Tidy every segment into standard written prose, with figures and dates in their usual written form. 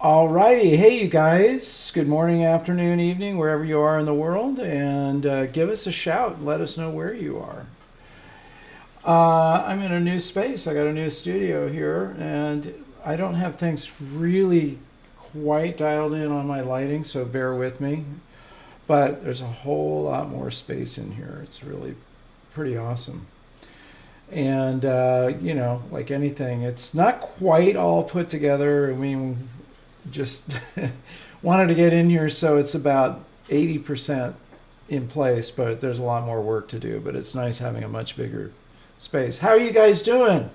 Alrighty, hey you guys. Good morning, afternoon, evening, wherever you are in the world, and give us a shout. Let us know where you are. I'm in a new space. I got a new studio here, and I don't have things really quite dialed in on my lighting, so bear with me. But there's a whole lot more space in here. It's really pretty awesome. And like anything, it's not quite all put together. I mean, just wanted to get in here, so it's about 80% in place, but there's a lot more work to do. But it's nice having a much bigger space. How are you guys doing?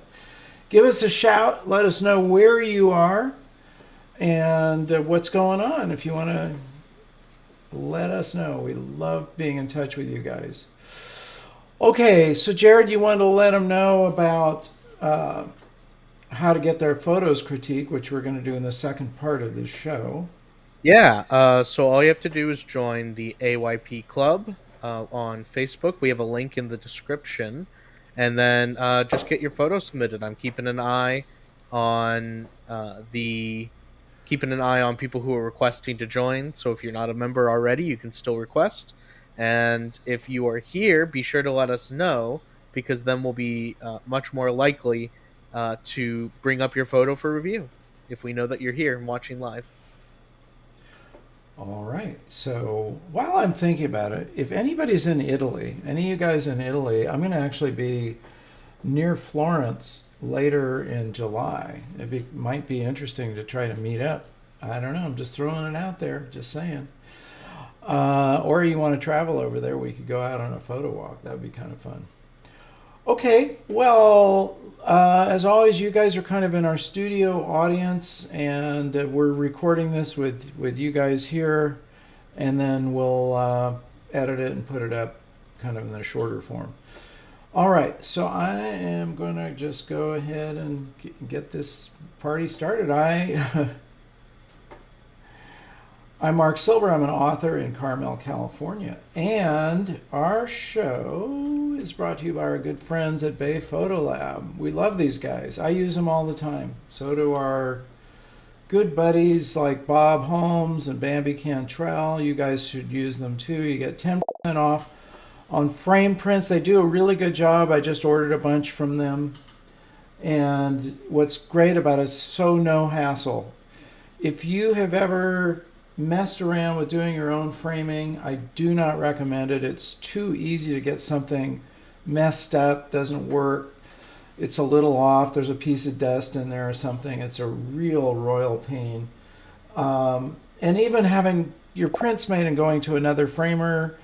Give us a shout. Let us know where you are and what's going on. If you want to let us know, we love being in touch with you guys. Okay, so Jared, you wanted to let them know about how to get their photos critique, which we're going to do in the second part of this show. Yeah, so all you have to do is join the AYP Club on Facebook. We have a link in the description. And then just get your photos submitted. I'm keeping an eye on keeping an eye on people who are requesting to join. So if you're not a member already, you can still request. And if you are here, be sure to let us know because then we'll be much more likely to bring up your photo for review if we know that you're here and watching live. All right. So while I'm thinking about it, if anybody's in Italy, any of you guys in Italy, I'm going to actually be near Florence later in July. Might be interesting to try to meet up. I don't know. I'm just throwing it out there. Just saying. Or you want to travel over there, we could go out on a photo walk. That would be kind of fun. Okay, well, as always, you guys are kind of in our studio audience, and we're recording this with you guys here, and then we'll edit it and put it up kind of in the shorter form. All right, so I am going to just go ahead and get this party started. I'm Marc Silber. I'm an author in Carmel, California. And our show is brought to you by our good friends at Bay Photo Lab. We love these guys. I use them all the time. So do our good buddies like Bob Holmes and Bambi Cantrell. You guys should use them too. You get 10% off on frame prints. They do a really good job. I just ordered a bunch from them. And what's great about it is so no hassle. If you have ever messed around with doing your own framing, I do not recommend it. It's too easy to get something messed up, doesn't work, it's a little off, there's a piece of dust in there or something. It's a real royal pain. And even having your prints made and going to another framer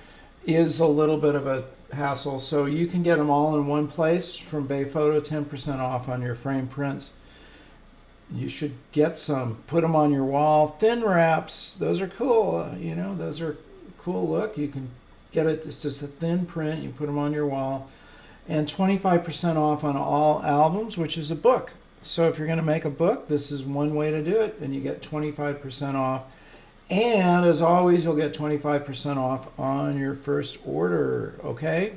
is a little bit of a hassle. So you can get them all in one place from Bay Photo, 10% off on your frame prints. You should get some, put them on your wall. Thin wraps, those are cool. Those are cool look. You can get it, it's just a thin print. You put them on your wall. And 25% off on all albums, which is a book. So if you're going to make a book, this is one way to do it. And you get 25% off. And as always, you'll get 25% off on your first order. Okay?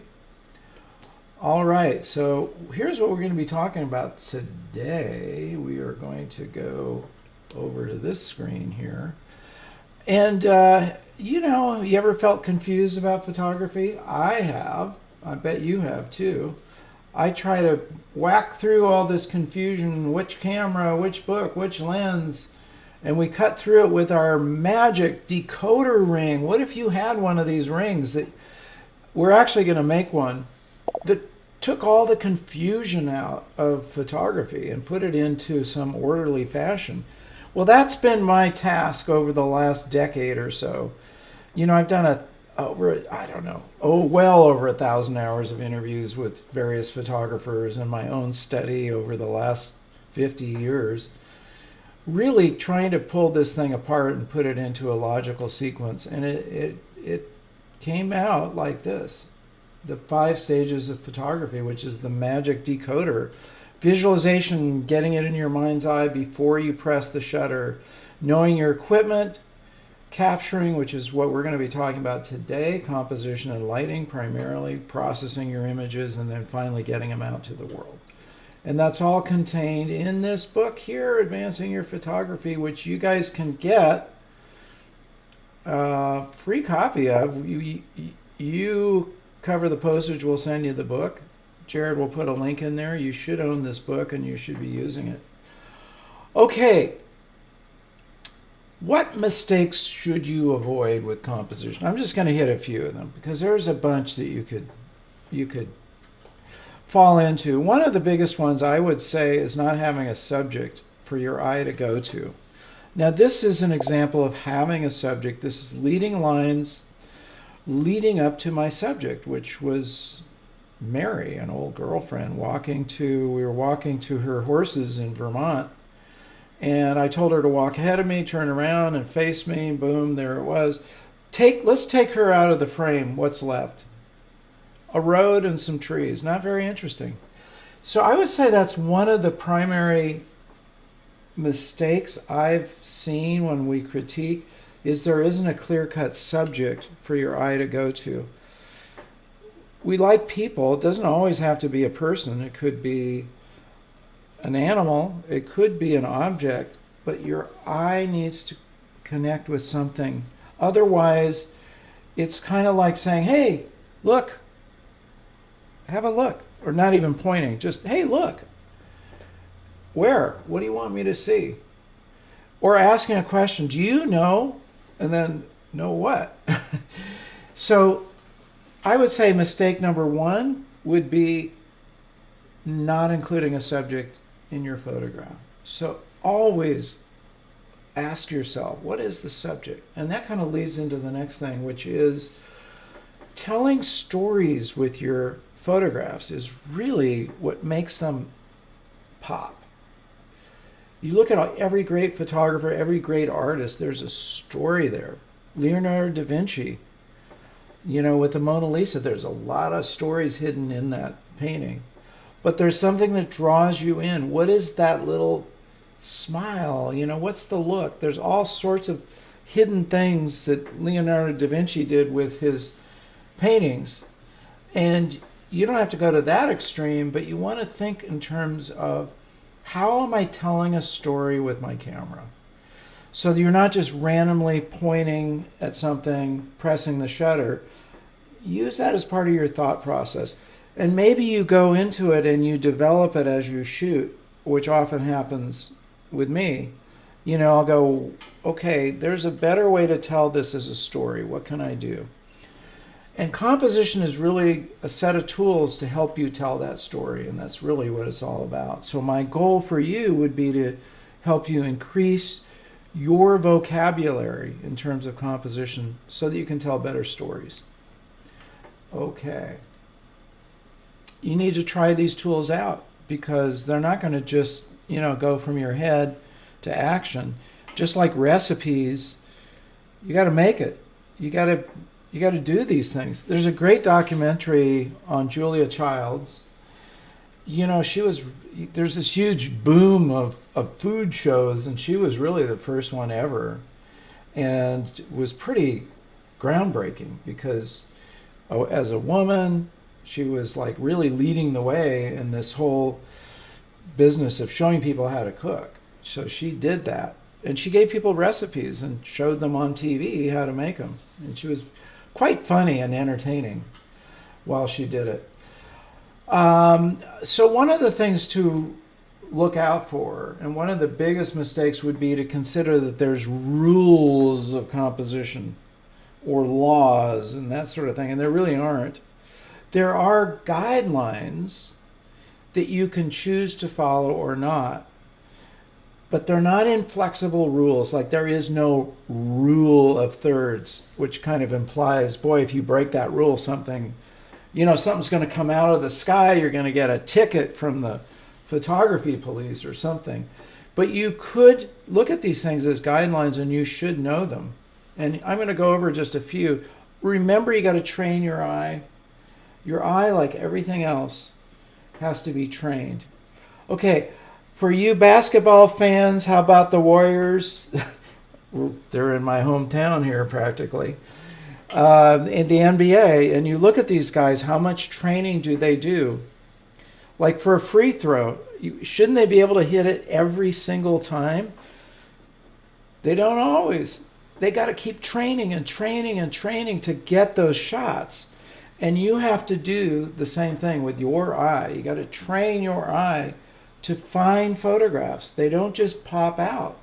All right, so here's what we're going to be talking about today. We are going to go over to this screen here. And, you ever felt confused about photography? I have. I bet you have too. I try to whack through all this confusion, which camera, which book, which lens, and we cut through it with our magic decoder ring. What if you had one of these rings that we're actually going to make one that took all the confusion out of photography and put it into some orderly fashion. Well, that's been my task over the last decade or so. I've done well over 1,000 hours of interviews with various photographers in my own study over the last 50 years, really trying to pull this thing apart and put it into a logical sequence. And it came out like this: the 5 stages of photography, which is the magic decoder. Visualization, getting it in your mind's eye before you press the shutter, knowing your equipment, capturing, which is what we're going to be talking about today, composition and lighting primarily, processing your images, and then finally getting them out to the world. And that's all contained in this book here, Advancing Your Photography, which you guys can get a free copy of. You cover the postage, we'll send you the book. Jared will put a link in there. You should own this book and you should be using it. Okay. What mistakes should you avoid with composition? I'm just going to hit a few of them because there's a bunch that you could fall into. One of the biggest ones I would say is not having a subject for your eye to go to. Now, this is an example of having a subject. This is leading lines leading up to my subject, which was Mary, an old girlfriend, we were walking to her horses in Vermont. And I told her to walk ahead of me, turn around and face me. Boom, there it was. Let's take her out of the frame. What's left? A road and some trees. Not very interesting. So I would say that's one of the primary mistakes I've seen when we critique is there isn't a clear-cut subject for your eye to go to. We like people. It doesn't always have to be a person. It could be an animal, it could be an object, but your eye needs to connect with something. Otherwise, it's kind of like saying, hey, look, have a look. Or not even pointing, just, hey, look. Where? What do you want me to see? Or asking a question, do you know? And then, know what? So I would say mistake number one would be not including a subject in your photograph. So always ask yourself, what is the subject? And that kind of leads into the next thing, which is telling stories with your photographs is really what makes them pop. You look at every great photographer, every great artist, there's a story there. Leonardo da Vinci, with the Mona Lisa, there's a lot of stories hidden in that painting. But there's something that draws you in. What is that little smile? What's the look? There's all sorts of hidden things that Leonardo da Vinci did with his paintings. And you don't have to go to that extreme, but you want to think in terms of how am I telling a story with my camera? So that you're not just randomly pointing at something, pressing the shutter. Use that as part of your thought process. And maybe you go into it and you develop it as you shoot, which often happens with me. I'll go, okay, there's a better way to tell this as a story. What can I do? And composition is really a set of tools to help you tell that story, and that's really what it's all about. So my goal for you would be to help you increase your vocabulary in terms of composition so that you can tell better stories. Okay. You need to try these tools out because they're not going to just, go from your head to action. Just like recipes, you got to make it. You got to do these things. There's a great documentary on Julia Childs. There's this huge boom of food shows, and she was really the first one ever, and was pretty groundbreaking because as a woman, she was like really leading the way in this whole business of showing people how to cook. So she did that. And she gave people recipes and showed them on TV how to make them. And she was quite funny and entertaining while she did it. So one of the things to look out for, and one of the biggest mistakes would be to consider that there's rules of composition or laws and that sort of thing. And there really aren't. There are guidelines that you can choose to follow or not, but they're not inflexible rules. Like there is no rule of thirds, which kind of implies, boy, if you break that rule, something's going to come out of the sky. You're going to get a ticket from the photography police or something. But you could look at these things as guidelines and you should know them. And I'm going to go over just a few. Remember, you got to train your eye. Your eye, like everything else, has to be trained. Okay, for you basketball fans, how about the Warriors? They're in my hometown here practically. In the NBA, and you look at these guys, how much training do they do? Like for a free throw, shouldn't they be able to hit it every single time? They don't always. They got to keep training and training and training to get those shots. And you have to do the same thing with your eye. You got to train your eye to find photographs. They don't just pop out.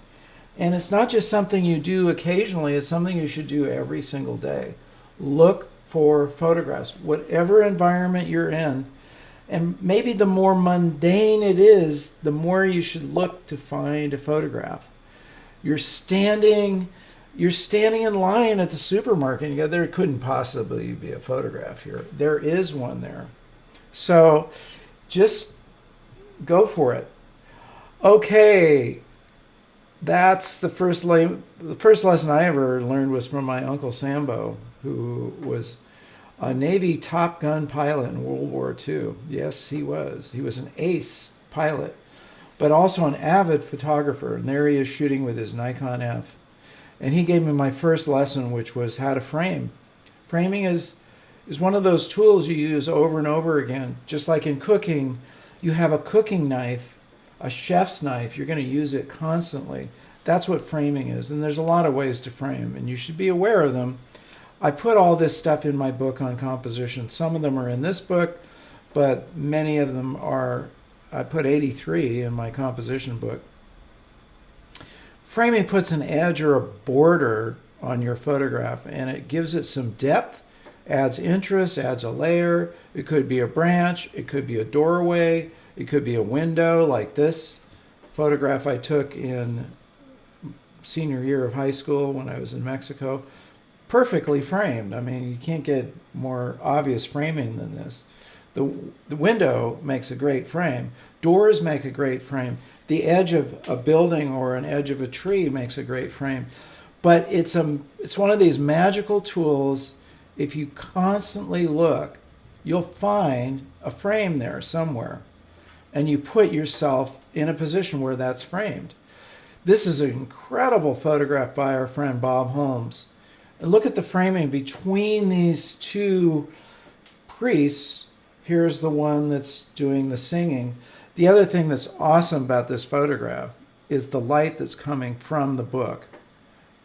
And it's not just something you do occasionally, it's something you should do every single day. Look for photographs, whatever environment you're in. And maybe the more mundane it is, the more you should look to find a photograph. You're standing in line at the supermarket and you go, there couldn't possibly be a photograph here. There is one there. So just go for it. Okay, that's the first lesson I ever learned was from my Uncle Sambo, who was a Navy Top Gun pilot in World War II. Yes, he was. He was an ace pilot, but also an avid photographer. And there he is shooting with his Nikon F. And he gave me my first lesson, which was how to frame. Framing is one of those tools you use over and over again. Just like in cooking, you have a cooking knife, a chef's knife. You're going to use it constantly. That's what framing is. And there's a lot of ways to frame, and you should be aware of them. I put all this stuff in my book on composition. Some of them are in this book, but many of them are, I put 83 in my composition book. Framing puts an edge or a border on your photograph, and it gives it some depth, adds interest, adds a layer. It could be a branch, it could be a doorway, it could be a window like this photograph I took in senior year of high school when I was in Mexico. Perfectly framed. I mean, you can't get more obvious framing than this. The window makes a great frame. Doors make a great frame. The edge of a building or an edge of a tree makes a great frame. But it's one of these magical tools. If you constantly look, you'll find a frame there somewhere. And you put yourself in a position where that's framed. This is an incredible photograph by our friend Bob Holmes. And look at the framing between these two priests. Here's the one that's doing the singing. The other thing that's awesome about this photograph is the light that's coming from the book.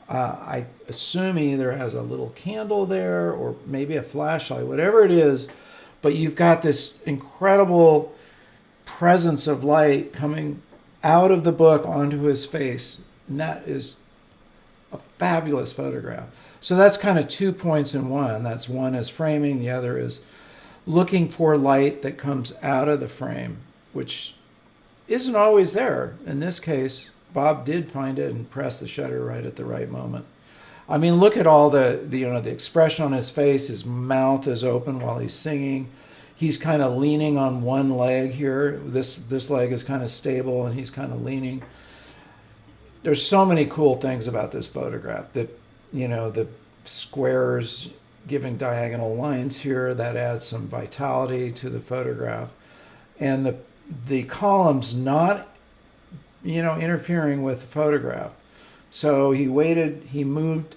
I assume he either has a little candle there or maybe a flashlight, whatever it is, but you've got this incredible presence of light coming out of the book onto his face. And that is a fabulous photograph. So that's kind of 2 points in one. That's one is framing, the other is looking for light that comes out of the frame, which isn't always there. In this case, Bob did find it and press the shutter right at the right moment. I mean, look at all the expression on his face. His mouth is open while he's singing. He's kind of leaning on one leg here. This leg is kind of stable and he's kind of leaning. There's so many cool things about this photograph. The squares giving diagonal lines here, that adds some vitality to the photograph. And the columns not interfering with the photograph. So he moved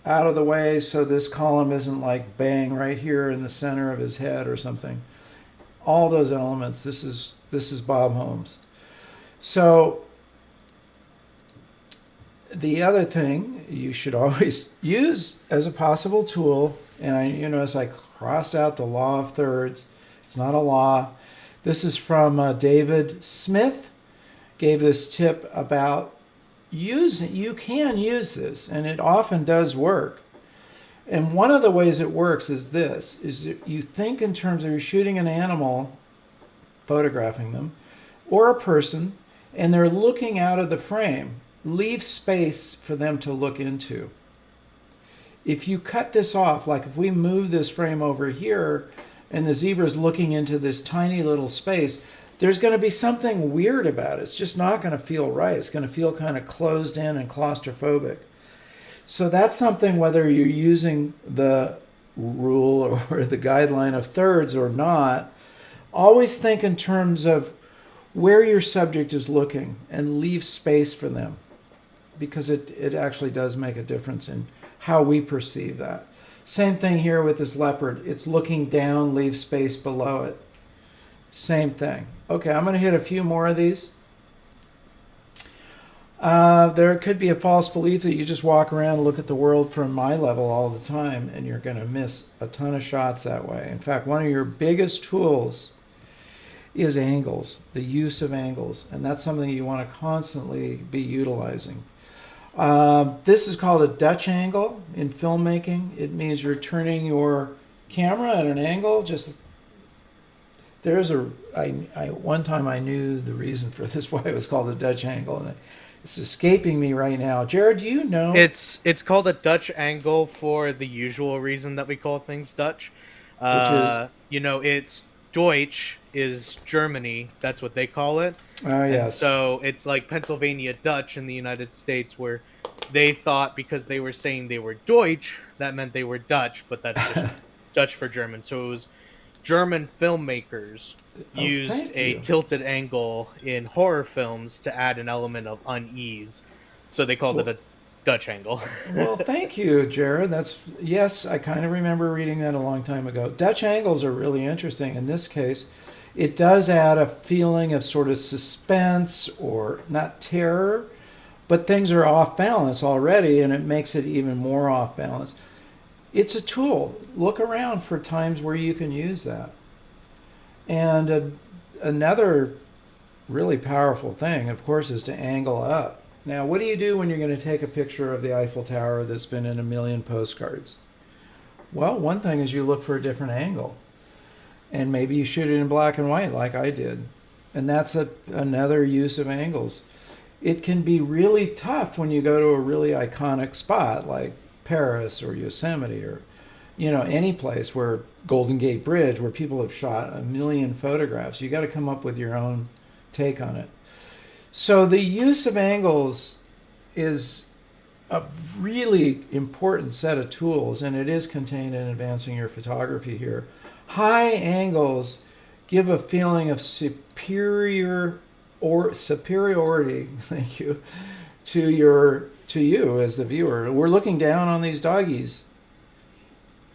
out of the way so this column isn't like bang right here in the center of his head or something. All those elements, this is Bob Holmes. So the other thing you should always use as a possible tool, and as I crossed out the law of thirds, it's not a law. This is from David Smith. Gave this tip about you can use this, and it often does work. And one of the ways it works is this, is that you think in terms of you're shooting an animal, photographing them, or a person, and they're looking out of the frame. Leave space for them to look into. If you cut this off, like if we move this frame over here, and the zebra's looking into this tiny little space, there's going to be something weird about it. It's just not going to feel right. It's going to feel kind of closed in and claustrophobic. So that's something, whether you're using the rule or the guideline of thirds or not, always think in terms of where your subject is looking and leave space for them, because it actually does make a difference in how we perceive that. Same thing here with this leopard. It's looking down, leave space below it. Same thing. Okay, I'm going to hit a few more of these. There could be a false belief that you just walk around and look at the world from my level all the time, and you're going to miss a ton of shots that way. In fact, one of your biggest tools is angles, the use of angles, and that's something you want to constantly be utilizing. This is called a Dutch angle in filmmaking. It means you're turning your camera at an angle. Just there's a I one time I knew the reason for this, why it was called a Dutch angle, and it's escaping me right now. Jared, do you know? It's called a Dutch angle for the usual reason that we call things Dutch. Which is, It's Deutsch is Germany. That's what they call it. oh And yes, so it's like Pennsylvania Dutch in the United States, where they thought because they were saying they were Deutsch, that meant they were Dutch, but that's just Dutch for German. So it was German filmmakers oh used thank a you. tilted angle in horror films to add an element of unease. So they called it Well, a Dutch angle. well, thank you, Jared. That's yes, I kind of remember reading that a long time ago. Dutch angles are really interesting. In this case, it does add a feeling of sort of suspense or not terror, but things are off balance already, and it makes it even more off balance. It's a tool. Look around for times where you can use that. And another really powerful thing, of course, is to angle up. Now, what do you do when you're going to take a picture of the Eiffel Tower that's been in a million postcards? Well, one thing is you look for a different angle, and maybe you shoot it in black and white like I did. And that's another use of angles. It can be really tough when you go to a really iconic spot like Paris or Yosemite or any place where Golden Gate Bridge, where people have shot a million photographs. You got to come up with your own take on it. So the use of angles is a really important set of tools, and it is contained in Advancing Your Photography here. High angles give a feeling of superiority, thank you, to you as the viewer. We're looking down on these doggies,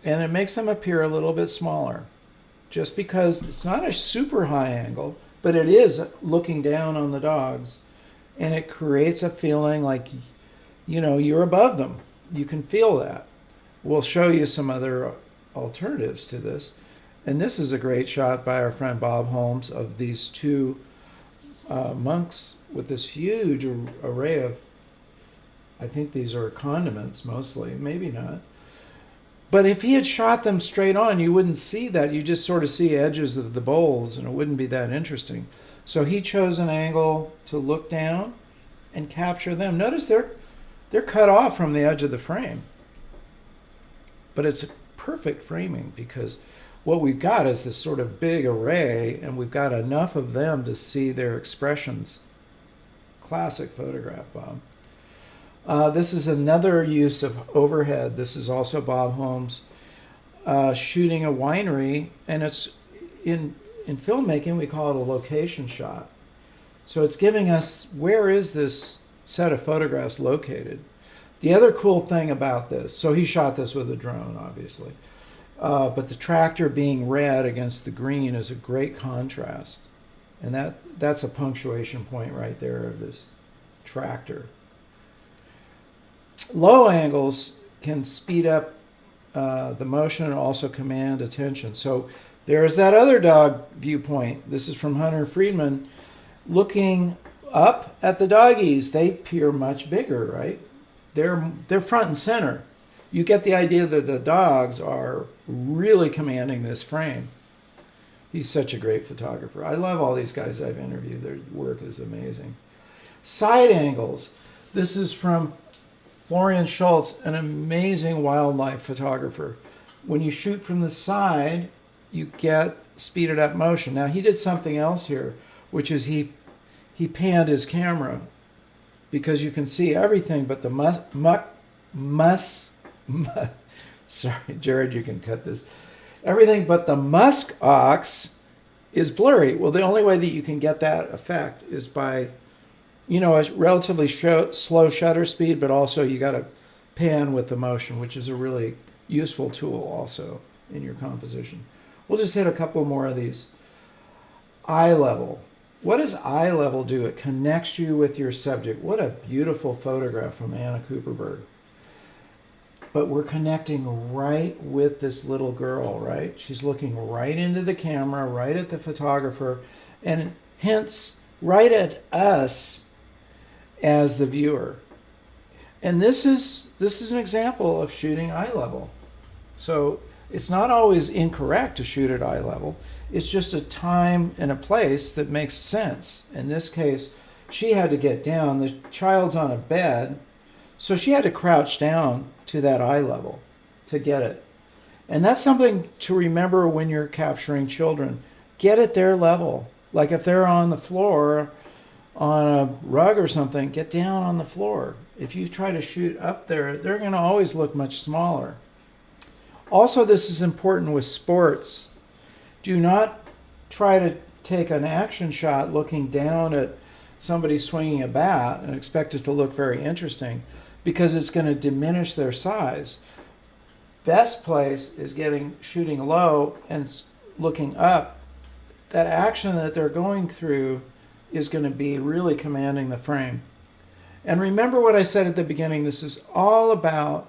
and it makes them appear a little bit smaller, just because it's not a super high angle, but it is looking down on the dogs, and it creates a feeling like you're above them. You can feel that. We'll show you some other alternatives to this. And this is a great shot by our friend Bob Holmes of these two monks with this huge array of, I think these are condiments mostly, maybe not. But if he had shot them straight on, you wouldn't see that. You just sort of see edges of the bowls, and it wouldn't be that interesting. So he chose an angle to look down and capture them. Notice they're cut off from the edge of the frame. But it's a perfect framing because what we've got is this sort of big array, and we've got enough of them to see their expressions. Classic photograph, Bob. This is another use of overhead. This is also Bob Holmes shooting a winery, and it's in filmmaking we call it a location shot. So it's giving us where is this set of photographs located. The other cool thing about this, so he shot this with a drone, obviously, but the tractor being red against the green is a great contrast, and that's a punctuation point right there of this tractor. Low angles can speed up the motion and also command attention. So there's that other dog viewpoint. This is from Hunter Friedman. Looking up at the doggies, they appear much bigger, right? They're front and center. You get the idea that the dogs are really commanding this frame. He's such a great photographer. I love all these guys I've interviewed. Their work is amazing. Side angles. This is from Florian Schultz, an amazing wildlife photographer. When you shoot from the side, you get speeded up motion. Now he did something else here, which is he panned his camera because you can see everything but the sorry, Jared, you can cut this. Everything but the musk ox is blurry. Well, the only way that you can get that effect is by a relatively slow shutter speed, but also you got to pan with the motion, which is a really useful tool also in your composition. We'll just hit a couple more of these. Eye level. What does eye level do? It connects you with your subject. What a beautiful photograph from Anna Cooperberg. But we're connecting right with this little girl, right? She's looking right into the camera, right at the photographer, and hence right at us as the viewer. And this is an example of shooting eye level. So it's not always incorrect to shoot at eye level. It's just a time and a place that makes sense. In this case, she had to get down. The child's on a bed, so she had to crouch down to that eye level to get it. And that's something to remember when you're capturing children. Get at their level. Like if they're on the floor on a rug or something, get down on the floor. If you try to shoot up there, they're going to always look much smaller. Also, this is important with sports. Do not try to take an action shot looking down at somebody swinging a bat and expect it to look very interesting, because it's going to diminish their size. Best place is shooting low and looking up. That action that they're going through is going to be really commanding the frame. And remember what I said at the beginning, this is all about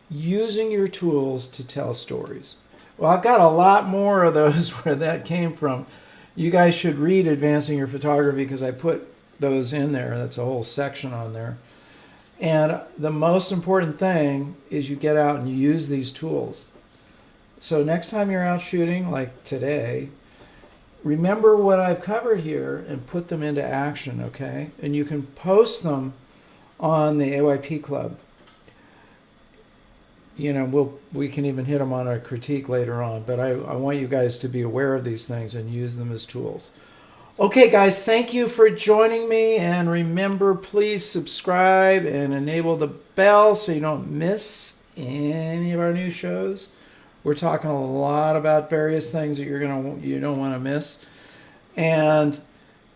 using your tools to tell stories. Well, I've got a lot more of those where that came from. You guys should read Advancing Your Photography because I put those in there. That's a whole section on there. And the most important thing is you get out and you use these tools. So next time you're out shooting, like today, remember what I've covered here and put them into action, okay? And you can post them on the AYP Club. You know, we can even hit them on a critique later on, but I want you guys to be aware of these things and use them as tools. Okay, guys, thank you for joining me, and remember, please subscribe and enable the bell so you don't miss any of our new shows. We're talking a lot about various things that you don't want to miss. And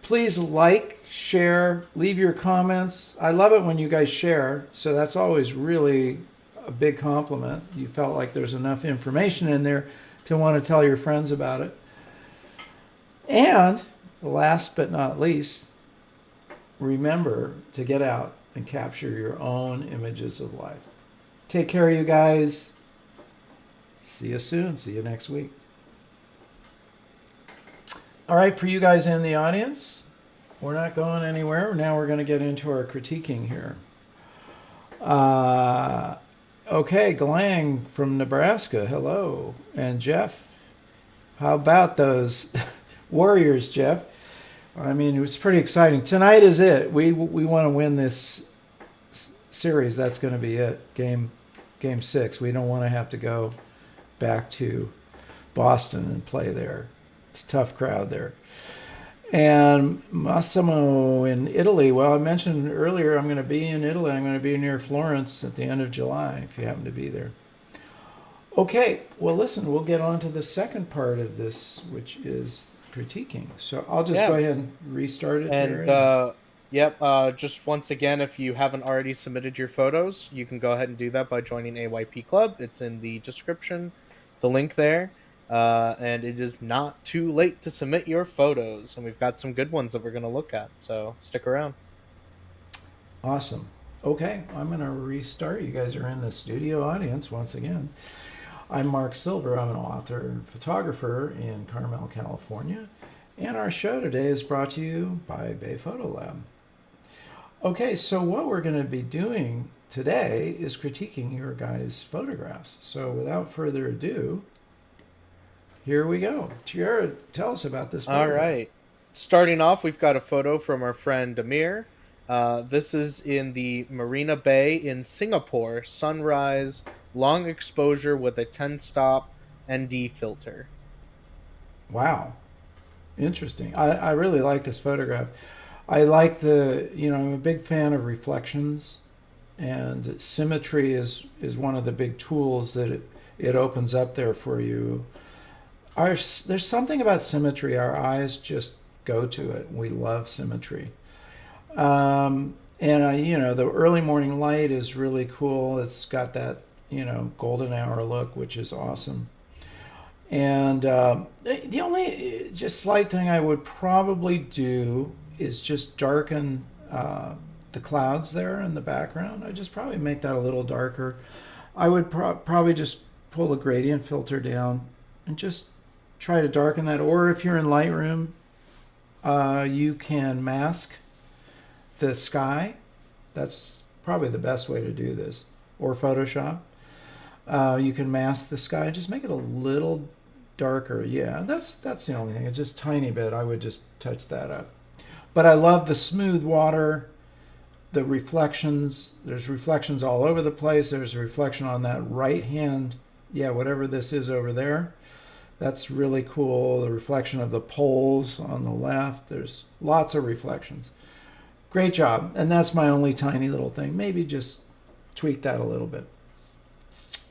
please like, share, leave your comments. I love it when you guys share, so that's always really a big compliment. You felt like there's enough information in there to want to tell your friends about it. And last but not least, remember to get out and capture your own images of life. Take care, you guys. See you soon. See you next week. All right, for you guys in the audience, we're not going anywhere. Now we're going to get into our critiquing here. Okay, Glang from Nebraska, hello. And Jeff, how about those Warriors, Jeff? I mean, it was pretty exciting. Tonight is it. We want to win this series. That's going to be it. Game 6. We don't want to have to go back to Boston and play there. It's a tough crowd there. And Massimo in Italy. Well, I mentioned earlier I'm going to be in Italy. I'm going to be near Florence at the end of July, if you happen to be there. Okay, well, listen, we'll get on to the second part of this, which is critiquing. So I'll just go ahead and restart it. And just once again, if you haven't already submitted your photos, you can go ahead and do that by joining AYP Club. It's in the description, the link there. And it is not too late to submit your photos, and we've got some good ones that we're going to look at, so stick around. Awesome. Okay, I'm going to restart. You guys are in the studio audience once again. I'm Marc Silber. I'm an author and photographer in Carmel, California, and our show today is brought to you by Bay Photo Lab. Okay, so what we're going to be doing today is critiquing your guys' photographs. So without further ado, here we go. Tiara, tell us about this photo. All right. Starting off, we've got a photo from our friend Amir. This is in the Marina Bay in Singapore. Sunrise, long exposure with a 10-stop ND filter. Wow. Interesting. I really like this photograph. I like I'm a big fan of reflections, and symmetry is one of the big tools that it opens up there for you. There's something about symmetry. Our eyes just go to it. We love symmetry. The early morning light is really cool. It's got that, golden hour look, which is awesome. And the only just slight thing I would probably do is just darken the clouds there in the background. I just probably make that a little darker. I would probably just pull the gradient filter down and just try to darken that. Or if you're in Lightroom, you can mask the sky. That's probably the best way to do this. Or Photoshop. You can mask the sky. Just make it a little darker. Yeah, that's the only thing. It's just a tiny bit. I would just touch that up. But I love the smooth water, the reflections. There's reflections all over the place. There's a reflection on that right hand. Yeah, whatever this is over there. That's really cool. The reflection of the poles on the left. There's lots of reflections. Great job. And that's my only tiny little thing. Maybe just tweak that a little bit.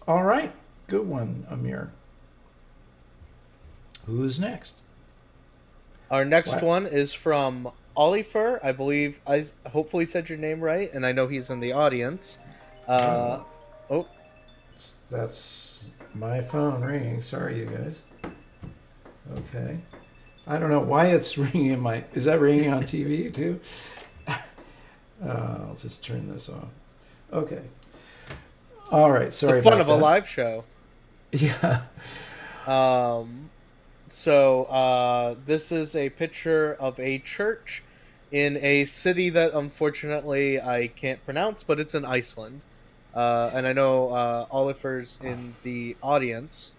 All right. Good one, Amir. Who's next? Our next What? one is from Oliver. I believe I hopefully said your name right, and I know he's in the audience. Uh, Oh, oh, that's my phone ringing. Sorry, you guys. Okay. I don't know why it's ringing in my. Is that ringing on TV too? I'll just turn this off. Okay. All right. Sorry the fun about of a that. live show. Yeah. Um, this is a picture of a church in a city that unfortunately I can't pronounce, but it's in Iceland. And I know Oliver's in the audience,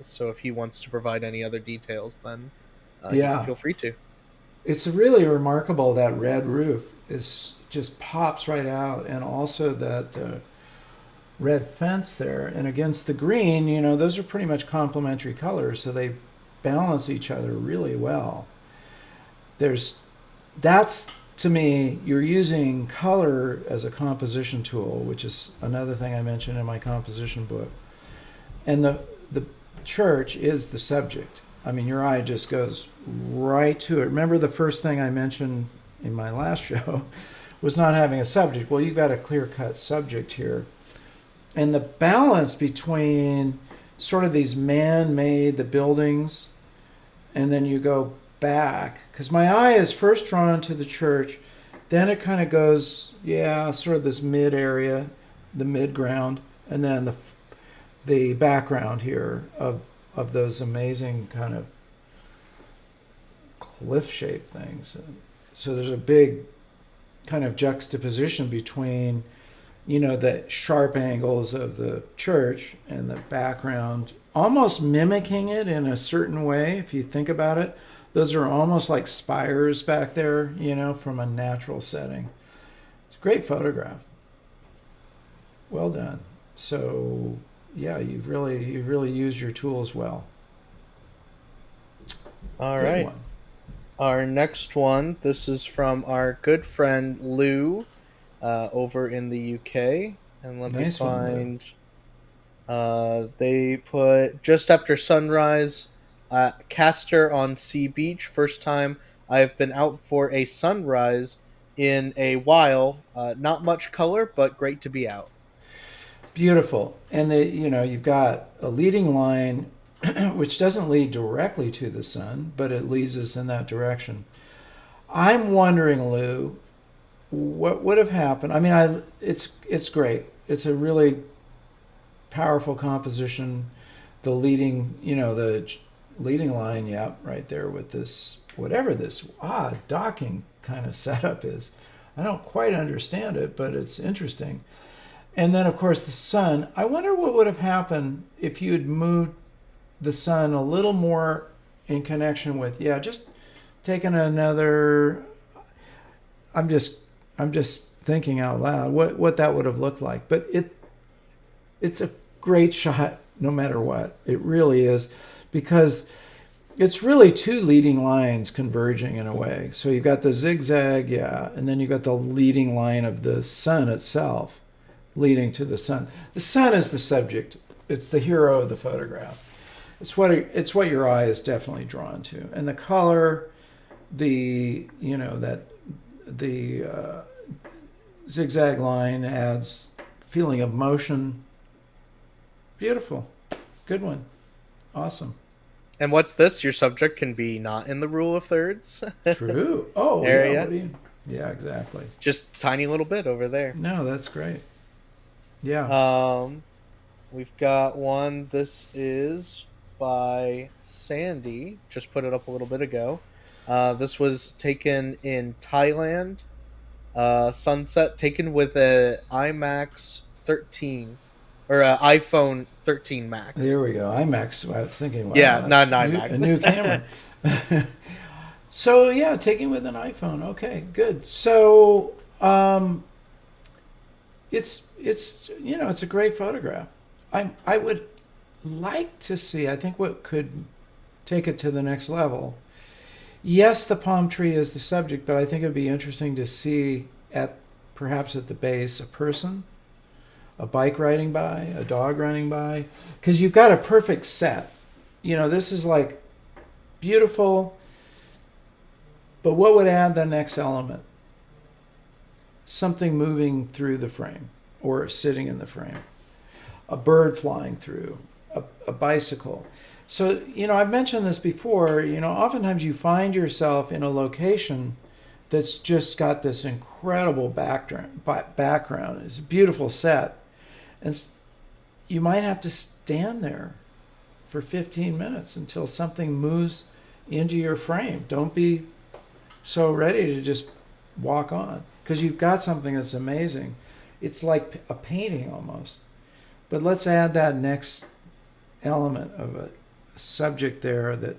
so if he wants to provide any other details, then he can Yeah. feel free to. It's really remarkable that red roof is just pops right out, and also that red fence there, and against the green, those are pretty much complementary colors, so they balance each other really well. There's that's to me, you're using color as a composition tool, which is another thing I mentioned in my composition book. And the church is the subject. I mean, your eye just goes right to it. Remember the first thing I mentioned in my last show was not having a subject. Well, you've got a clear-cut subject here. And the balance between sort of these man-made, the buildings, and then you go back, because my eye is first drawn to the church, then it kind of goes, yeah, sort of this mid area, the mid ground, and then the background here of those amazing kind of cliff shaped things. So there's a big kind of juxtaposition between, the sharp angles of the church and the background, almost mimicking it in a certain way, if you think about it. Those are almost like spires back there, from a natural setting. It's a great photograph. Well done. So, yeah, you've really used your tools well. All Good right. one. Our next one, this is from our good friend Lou over in the UK. And let me Nice one, Lou. find. They put just after sunrise, Castor on Sea Beach. First time I've been out for a sunrise in a while. Not much color, but great to be out. Beautiful. And you've got a leading line which doesn't lead directly to the sun, but it leads us in that direction. I'm wondering, Lou, what would have happened? I mean, it's great. It's a really powerful composition. The leading line, yeah, right there with this whatever this odd docking kind of setup is. I don't quite understand it, but it's interesting. And then, of course, the sun. I wonder what would have happened if you had moved the sun a little more in connection with, yeah, just taking another. I'm just thinking out loud what that would have looked like. But it's a great shot no matter what. It really is, because it's really two leading lines converging in a way. So you've got the zigzag, yeah, and then you've got the leading line of the sun itself leading to the sun. The sun is the subject. It's the hero of the photograph. It's what your eye is definitely drawn to, and the color, the zigzag line adds feeling of motion. Beautiful, good one. Awesome. And what's this? Your subject can be not in the rule of thirds True. Oh, yeah. What area. do you? Yeah, exactly. Just tiny little bit over there. No, that's great. Yeah. Um, we've got one. This is by Sandy. Just put it up a little bit ago. This was taken in Thailand. Sunset taken with a IMAX 13 or a iPhone 13 Max. There we go. IMAX. I was thinking, wow, Yeah, not that's an a new camera. IMAX. So yeah, taking with an iPhone. Okay, good. So it's it's a great photograph. I would like to see. I think what could take it to the next level. Yes, the palm tree is the subject, but I think it'd be interesting to see perhaps at the base a person, a bike riding by, a dog running by, because you've got a perfect set. This is like beautiful, but what would add the next element? Something moving through the frame or sitting in the frame, a bird flying through, a bicycle. So, I've mentioned this before, oftentimes you find yourself in a location that's just got this incredible background. It's a beautiful set. And you might have to stand there for 15 minutes until something moves into your frame. Don't be so ready to just walk on because you've got something that's amazing. It's like a painting almost. But let's add that next element of a subject there that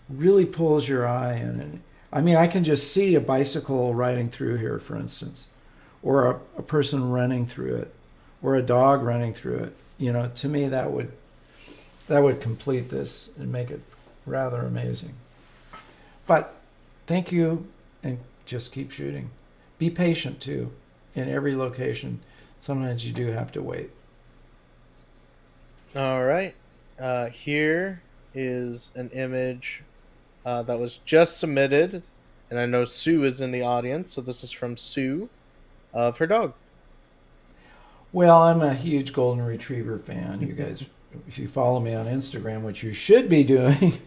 really pulls your eye in. And I mean, I can just see a bicycle riding through here, for instance, or a person running through it, or a dog running through it. To me, that would complete this and make it rather amazing. But thank you, and just keep shooting. Be patient too. In every location, sometimes you do have to wait. All right. Here is an image that was just submitted, and I know Sue is in the audience, so this is from Sue of her dog. Well, I'm a huge golden retriever fan. You guys, if you follow me on Instagram, which you should be doing,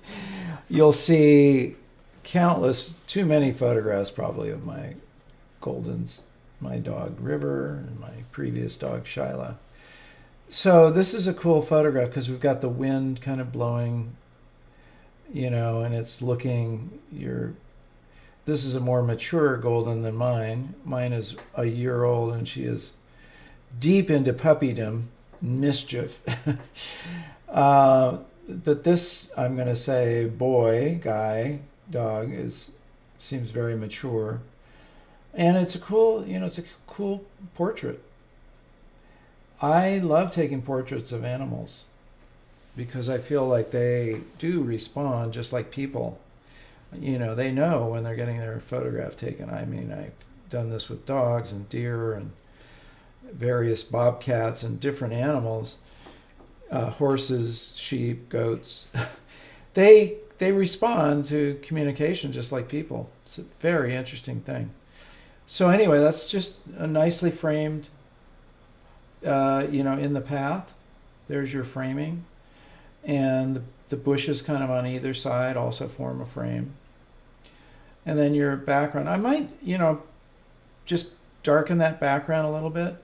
you'll see too many photographs probably of my Goldens, my dog River, and my previous dog Shyla. So this is a cool photograph because we've got the wind kind of blowing, and it's this is a more mature Golden than mine. Mine is a year old and she is deep into puppydom, mischief. But this, I'm going to say, dog seems very mature. And it's a cool portrait. I love taking portraits of animals because I feel like they do respond just like people. They know when they're getting their photograph taken. I mean, I've done this with dogs and deer and various bobcats and different animals, horses, sheep, goats. They respond to communication just like people. It's a very interesting thing. So anyway, that's just a nicely framed, in the path. There's your framing. And the bushes kind of on either side also form a frame. And then your background. I might, just darken that background a little bit.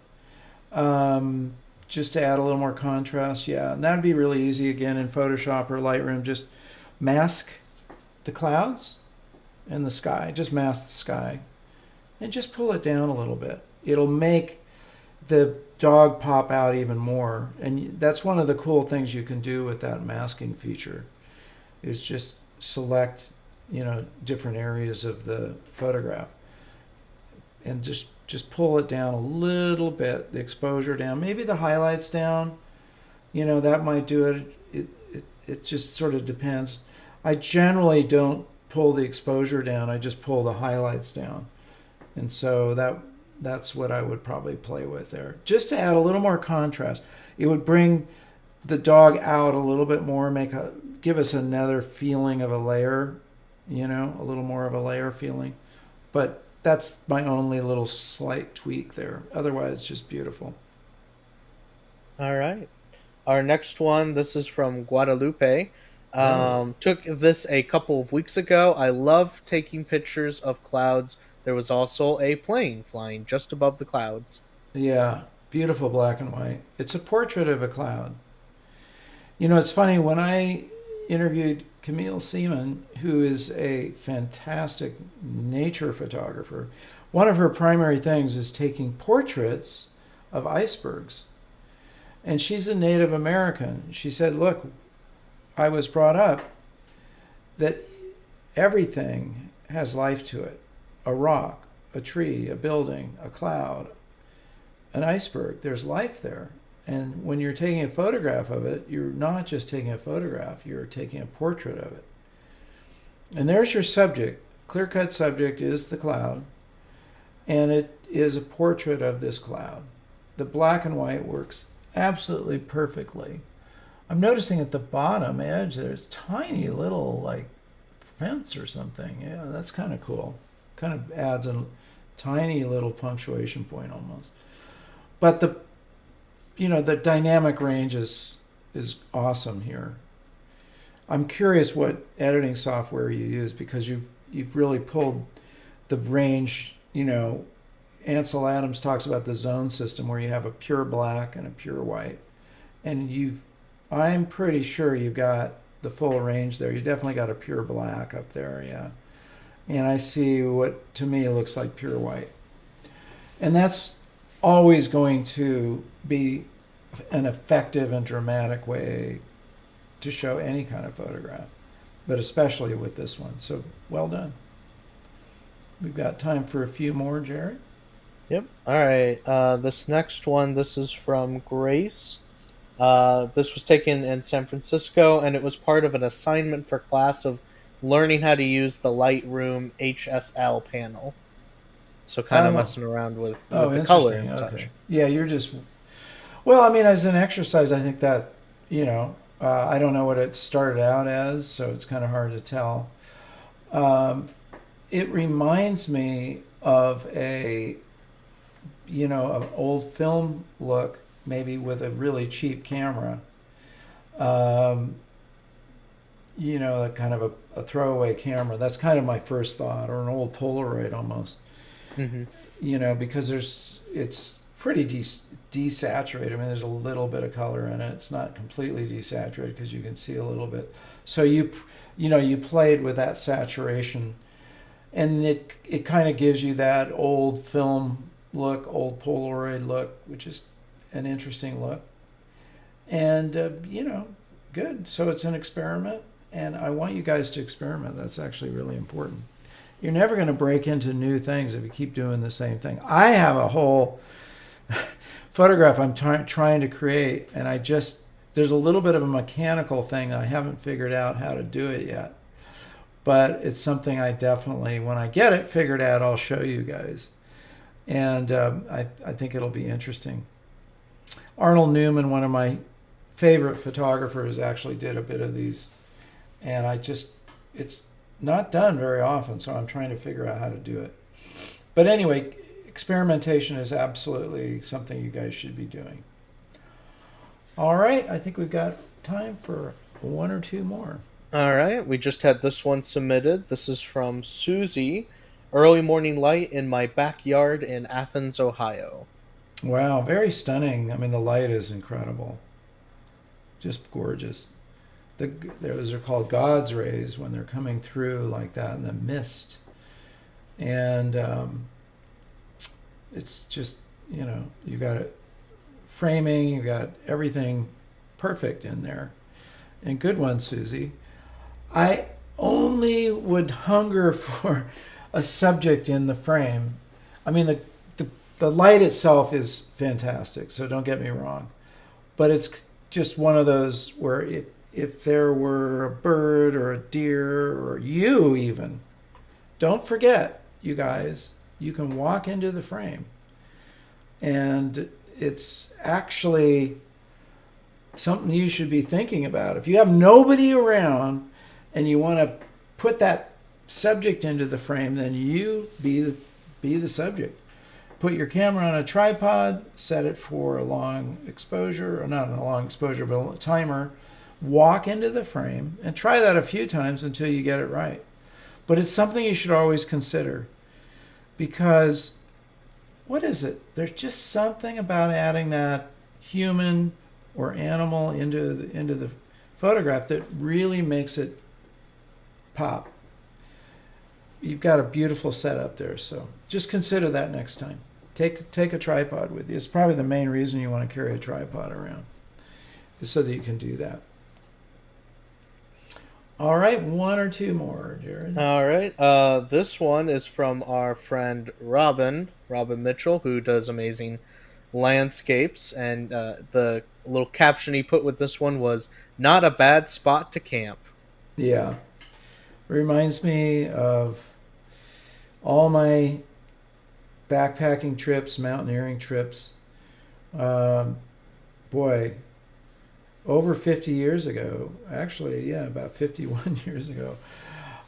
Just to add a little more contrast. Yeah, and that'd be really easy again in Photoshop or Lightroom. Just mask the clouds and the sky. Just mask the sky. And just pull it down a little bit. It'll make the dog pop out even more. And that's one of the cool things you can do with that masking feature is just select, different areas of the photograph and just pull it down a little bit, the exposure down, maybe the highlights down. That might do it. It just sort of depends. I generally don't pull the exposure down. I just pull the highlights down. And so that's what I would probably play with there. Just to add a little more contrast. It would bring the dog out a little bit more, give us another feeling of a layer, a little more of a layer feeling. But that's my only little slight tweak there. Otherwise, just beautiful. All right. Our next one, this is from Guadalupe. Oh, Took this a couple of weeks ago. I love taking pictures of clouds. There was also a plane flying just above the clouds. yeah. Beautiful black and white. It's a portrait of a cloud. You know, it's funny when I interviewed Camille Seaman, who is a fantastic nature photographer. One of her primary things is taking portraits of icebergs. And she's a Native American. She said, "Look, I was brought up that everything has life to it, a rock, a tree, a building, a cloud, an iceberg. There's life there. And when you're taking a photograph of it, you're not just taking a photograph, you're taking a portrait of it. And there's your subject. Clear cut subject is the cloud, and it is a portrait of this cloud. The black and white works absolutely perfectly. I'm noticing at the bottom edge there's tiny little like fence or something. Yeah, that's kind of cool. Kind of adds a tiny little punctuation point almost. But the dynamic range is awesome here. I'm curious what editing software you use because you've really pulled the range. Ansel Adams talks about the zone system where you have a pure black and a pure white, and I'm pretty sure you've got the full range there. You definitely got a pure black up there, yeah. And I see what to me looks like pure white, and that's always going to be an effective and dramatic way to show any kind of photograph, but especially with this one. So well done. We've got time for a few more, Jared. Yep. All right. This next one, this is from Grace. This was taken in San Francisco, and it was part of an assignment for class of learning how to use the Lightroom HSL panel. So kind of Oh, messing around oh, with the color interesting. and Okay. such. Yeah, well, I mean, as an exercise, I think that, I don't know what it started out as, so it's kind of hard to tell. Um, it reminds me of an old film look, maybe with a really cheap camera. Um, a kind of a throwaway camera. That's kind of my first thought, or an old Polaroid almost. Hmm. Because it's pretty desaturated. I mean, there's a little bit of color in it. It's not completely desaturated because you can see a little bit. So you played with that saturation, and it kind of gives you that old film look, old Polaroid look, which is an interesting look. And good. So it's an experiment, and I want you guys to experiment. That's actually really important. You're never going to break into new things if you keep doing the same thing. I have a whole photograph I'm trying to create, and there's a little bit of a mechanical thing. I haven't figured out how to do it yet, but it's something I definitely, when I get it figured out, I'll show you guys, and I think it'll be interesting. Arnold Newman, one of my favorite photographers, actually did a bit of these, and it's not done very often, so I'm trying to figure out how to do it. But anyway, experimentation is absolutely something you guys should be doing. All right, I think we've got time for one or two more. All right. We just had this one submitted. This is from Susie. Early morning light in my backyard in Athens, Ohio. Wow, very stunning. I mean, the light is incredible, just gorgeous. Those are called God's rays when they're coming through like that in the mist, and it's just you got it framing, you got everything perfect in there, and good one, Susie. I only would hunger for a subject in the frame. I mean, the light itself is fantastic, so don't get me wrong, but it's just one of those where if there were a bird or a deer or you even, don't forget, you guys, you can walk into the frame. And it's actually something you should be thinking about. If you have nobody around and you want to put that subject into the frame, then you be the subject. put your camera on a tripod, set it for a long exposure, or not a long exposure, but a timer, walk into the frame, and try that a few times until you get it right. But it's something you should always consider, because what is it? There's just something about adding that human or animal into the photograph that really makes it pop. You've got a beautiful setup there, so just consider that next time. Take a tripod with you. It's probably the main reason you want to carry a tripod around, is so that you can do that. All right, one or two more, Jared. All right. This one is from our friend Robin Mitchell, who does amazing landscapes, and the little caption he put with this one was "Not a bad spot to camp." Yeah, reminds me of all my backpacking trips, mountaineering trips. Boy, over 50 years ago, actually, yeah, about 51 years ago,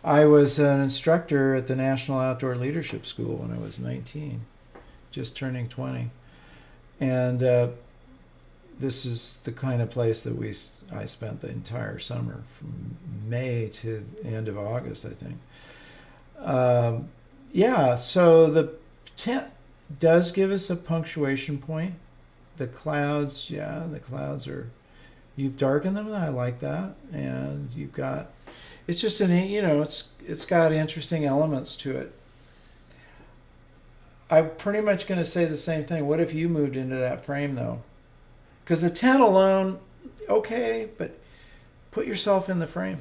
I was an instructor at the National Outdoor Leadership School when I was 19, just turning 20. And this is the kind of place that I spent the entire summer, from May to the end of August, I think. Yeah, so the tent does give us a punctuation point. The clouds, yeah, the clouds are, you've darkened them, and I like that. And you've got, it's just it's got interesting elements to it. I'm pretty much going to say the same thing. What if you moved into that frame, though? Because the tent alone, okay, but put yourself in the frame.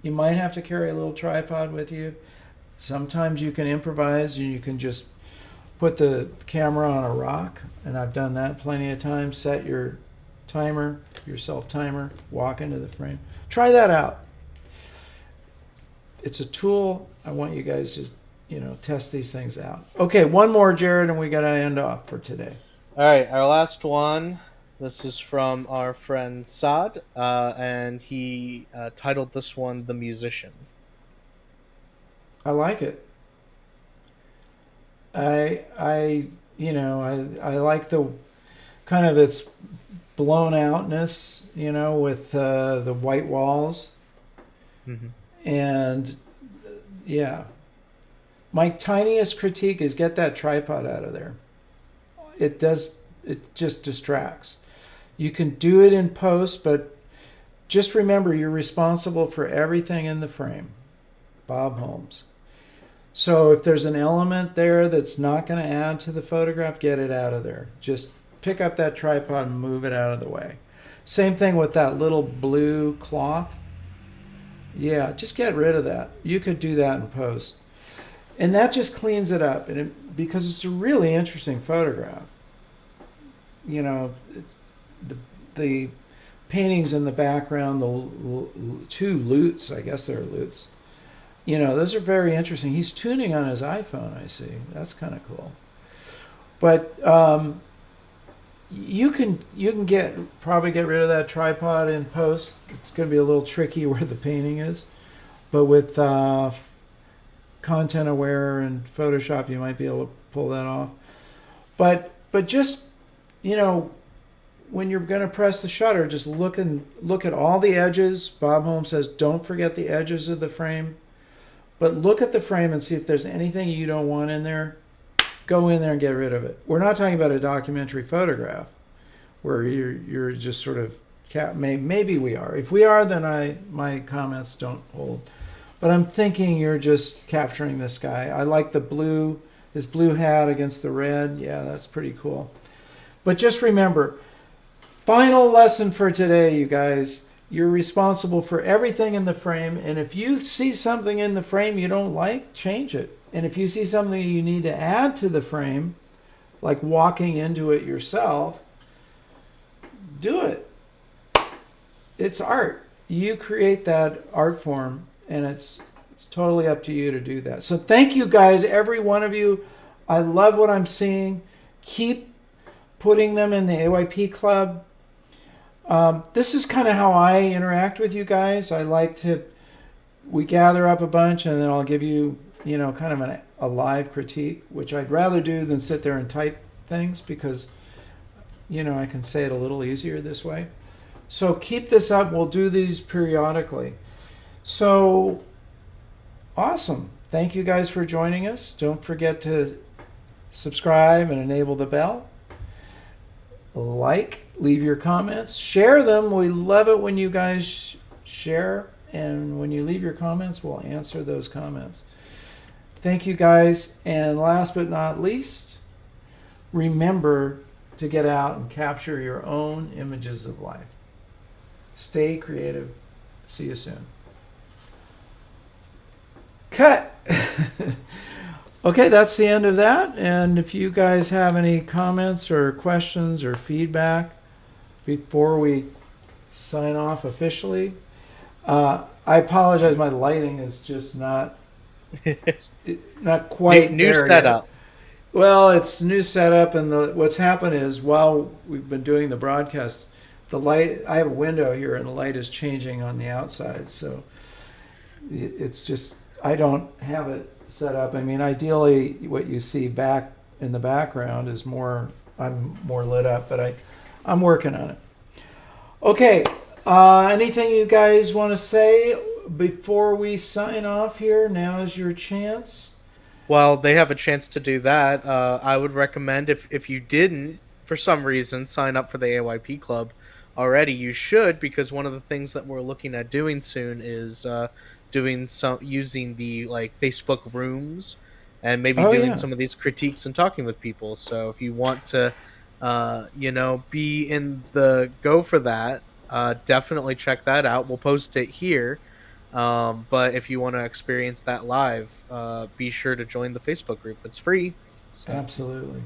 You might have to carry a little tripod with you. Sometimes you can improvise, and you can just put the camera on a rock, and I've done that plenty of times. Set your timer, your self-timer, walk into the frame. Try that out. It's a tool. I want you guys to, test these things out. Okay, one more, Jared, and we got to end off for today. All right, our last one. This is from our friend Saad, and he titled this one "The Musician." I like it. I like the kind of its blown outness, with the white walls. Mm-hmm. And yeah, my tiniest critique is get that tripod out of there. It just distracts. You can do it in post, but just remember you're responsible for everything in the frame. Bob Holmes. So if there's an element there that's not going to add to the photograph, get it out of there. Just pick up that tripod and move it out of the way. Same thing with that little blue cloth. Yeah, just get rid of that. You could do that in post. And that just cleans it up, because it's a really interesting photograph. The paintings in the background, the two lutes, I guess they're lutes. Those are very interesting. He's tuning on his iPhone, I see. That's kind of cool. But you can probably get rid of that tripod in post. It's going to be a little tricky where the painting is, but with content aware and Photoshop, you might be able to pull that off. But just when you're going to press the shutter, just look at all the edges. Bob Holmes says, don't forget the edges of the frame. But look at the frame and see if there's anything you don't want in there. Go in there and get rid of it. We're not talking about a documentary photograph where you're just sort of maybe we are. If we are, then my comments don't hold. But I'm thinking you're just capturing this guy. I like his blue hat against the red. Yeah, that's pretty cool. But just remember, final lesson for today, you guys. You're responsible for everything in the frame, and if you see something in the frame you don't like, change it. And if you see something you need to add to the frame, like walking into it yourself, do it. It's art. You create that art form, and it's totally up to you to do that. So thank you guys, every one of you. I love what I'm seeing. Keep putting them in the AYP club. This is kind of how I interact with you guys. We gather up a bunch, and then I'll give you, kind of a live critique, which I'd rather do than sit there and type things because, I can say it a little easier this way. So keep this up. We'll do these periodically. So awesome. Thank you guys for joining us. Don't forget to subscribe and enable the bell. Leave your comments, share them. We love it when you guys share, and when you leave your comments, we'll answer those comments. Thank you guys, and last but not least, remember to get out and capture your own images of life. Stay creative. See you soon. Cut. Okay, that's the end of that. And if you guys have any comments or questions or feedback before we sign off officially, I apologize. My lighting is just not quite New there setup. yet. Well, it's new setup, and what's happened is while we've been doing the broadcast, the light. I have a window here, and the light is changing on the outside. So it's just I don't have it set up. I mean, ideally, what you see back in the background is I'm more lit up, but I'm working on it. Okay. Anything you guys want to say before we sign off here? Now is your chance. Well, they have a chance to do that. I would recommend if you didn't, for some reason, sign up for the AYP Club already, you should, because one of the things that we're looking at doing soon is using the Facebook rooms and maybe Oh doing yeah, some of these critiques and talking with people. So if you want to, be in the go for that, definitely check that out. We'll post it here. But if you want to experience that live, be sure to join the Facebook group. It's free. So. absolutely.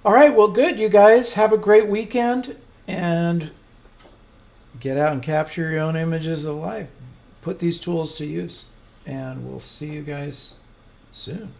All right, well, good. You guys have a great weekend and get out and capture your own images of life. Put these tools to use, and we'll see you guys soon.